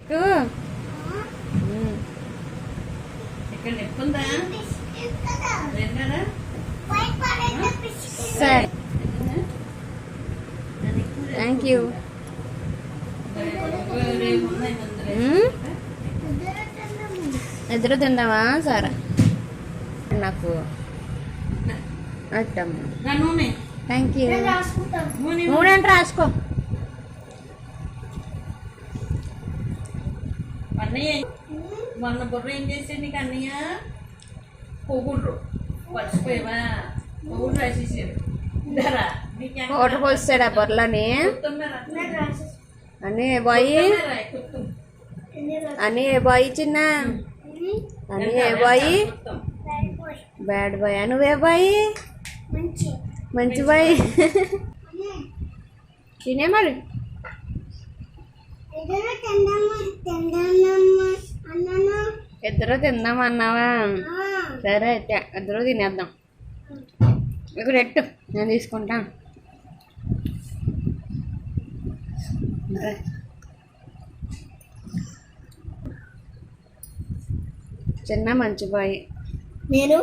ఎక్కు. ఇక్కడ నెప్పుందా? సరే, థ్యాంక్ యూ. ఇద్దరు తిందామా? సరే, నాకు అట్టమ్మా. Thank you. మూడంటే రాసుకో. అన్నయ్య మొన్న బుర్ర ఏం చేసే నీకు అన్నయ్య? పొగుడ్రు మర్చిపోయావా? పొగుడు రాసేసాడు. పౌడర్ పోసాడు ఆ బొర్రలని. అని ఏ బాయ్? అని ఏ బాయ్ చిన్న? అని ఏ బాయ్? Bad boy. నువ్వే బాయ్? మంచి బాయ్. తినే మరి. ఇద్దరు తిందామన్నావా? సరే అయితే ఇద్దరు తినేద్దాం. ఇక్కడ ఎట్టు, నేను తీసుకుంటా. చిన్న మంచి బాయ్. నేను